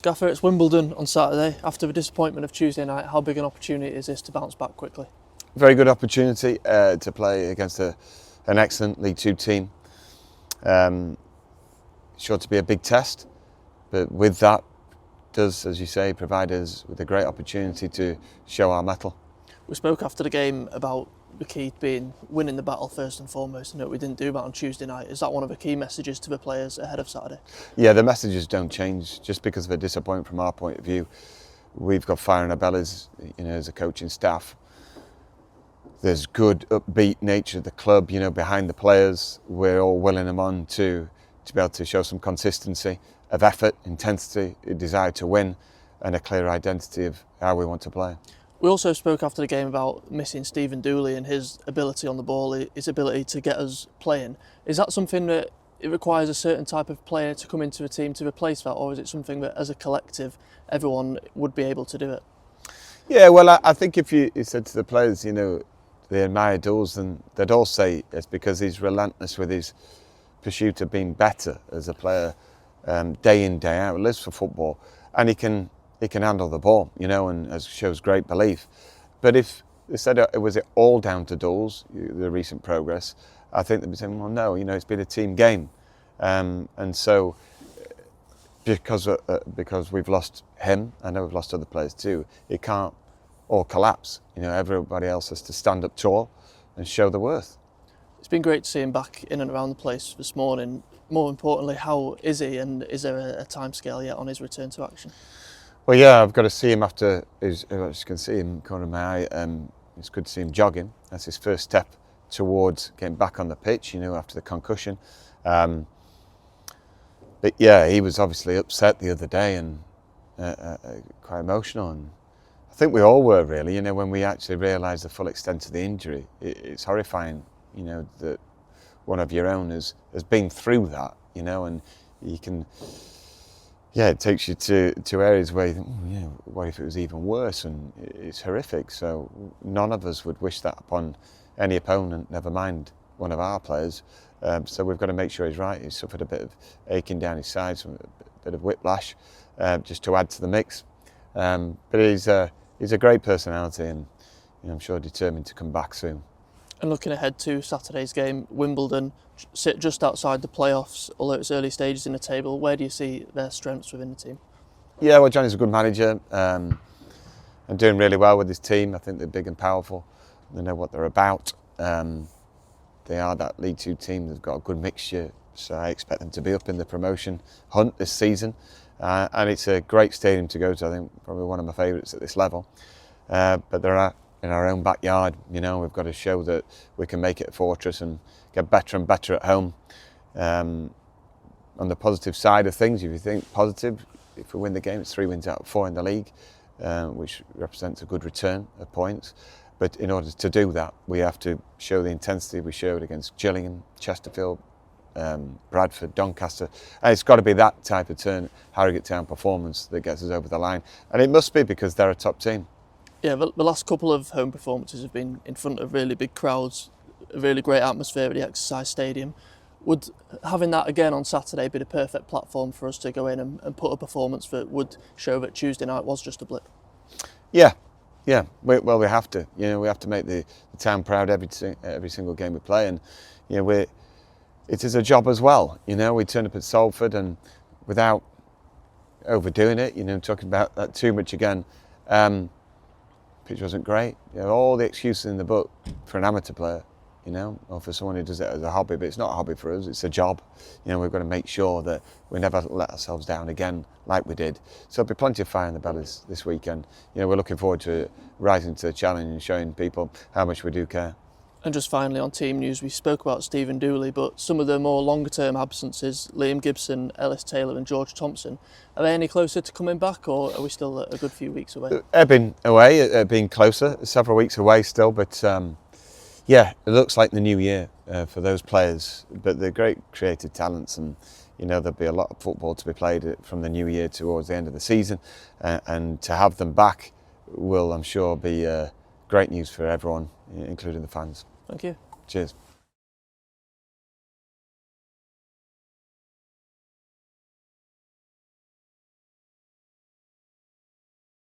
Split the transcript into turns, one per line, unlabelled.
Gaffer, it's Wimbledon on Saturday. After the disappointment of Tuesday night, how big an opportunity is this to bounce back quickly?
Very good opportunity to play against an excellent League Two team. Sure to be a big test, but with that does, as you say, provide us with a great opportunity to show our mettle.
We spoke after the game about the key being winning the battle first and foremost. I know we didn't do that on Tuesday night. Is that one of the key messages to the players ahead of Saturday?
Yeah, the messages don't change just because of a disappointment from our point of view. We've got fire in our bellies, as a coaching staff. There's good upbeat nature of the club, behind the players. We're all willing them on to be able to show some consistency of effort, intensity, a desire to win, and a clear identity of how we want to play.
We also spoke after the game about missing Stephen Dooley and his ability on the ball, his ability to get us playing. Is that something that it requires a certain type of player to come into a team to replace that, or is it something that as a collective everyone would be able to do it?
Yeah, well, I think if you said to the players, they admire Dawes, then they'd all say it's because he's relentless with his pursuit of being better as a player, day in, day out. He lives for football, and he can handle the ball, and shows great belief. But if they said was it all down to Dawes, the recent progress, I think they'd be saying, well, no, it's been a team game, and so because we've lost him, I know we've lost other players too. It can't all collapse. Everybody else has to stand up tall and show the worth.
It's been great to see him back in and around the place this morning. More importantly, how is he, and is there a timescale yet on his return to action?
Well, yeah, I've got to see him after, as you can see him corner of my eye, it's good to see him jogging. That's his first step towards getting back on the pitch, after the concussion. But yeah, he was obviously upset the other day and quite emotional. And I think we all were really, when we actually realised the full extent of the injury. It's horrifying, that one of your own has been through that, and you can... Yeah, it takes you to areas where you think, what if it was even worse? And it's horrific. So none of us would wish that upon any opponent, never mind one of our players. So we've got to make sure he's right. He's suffered a bit of aching down his side, a bit of whiplash, just to add to the mix. But he's a great personality, and I'm sure determined to come back soon.
And looking ahead to Saturday's game, Wimbledon sit just outside the playoffs, although it's early stages in the table. Where do you see their strengths within the team?
Yeah, well, Johnny's a good manager and doing really well with his team. I think they're big and powerful. They know what they're about. They are that League Two team. They've got a good mixture, so I expect them to be up in the promotion hunt this season. And it's a great stadium to go to. I think probably one of my favourites at this level. But they're in our own backyard, we've got to show that we can make it a fortress and get better and better at home. On the positive side of things, if you think positive, if we win the game, it's 3 wins out of 4 in the league, which represents a good return of points. But in order to do that, we have to show the intensity we showed against Gillingham, Chesterfield, Bradford, Doncaster. And it's got to be that type of Harrogate Town performance that gets us over the line. And it must be because they're a top team.
Yeah, the last couple of home performances have been in front of really big crowds, a really great atmosphere at the exercise stadium. Would having that again on Saturday be the perfect platform for us to go in and put a performance that would show that Tuesday night was just a blip?
Yeah. We have to. We have to make the town proud every single game we play, and it is a job as well. We turn up at Salford and without overdoing it, talking about that too much again. Pitch wasn't great. All the excuses in the book for an amateur player, or for someone who does it as a hobby, but it's not a hobby for us, it's a job. We've got to make sure that we never let ourselves down again like we did. So there'll be plenty of fire in the bellies this weekend. We're looking forward to rising to the challenge and showing people how much we do care.
And just finally on team news, we spoke about Stephen Dooley, but some of the more longer term absences, Liam Gibson, Ellis Taylor and George Thompson, are they any closer to coming back, or are we still a good few weeks away?
They've been away, being closer, several weeks away still, but yeah, it looks like the new year for those players. But they're great creative talents, and there'll be a lot of football to be played from the new year towards the end of the season, and to have them back will, I'm sure, be great news for everyone, including the fans.
Thank you.
Cheers.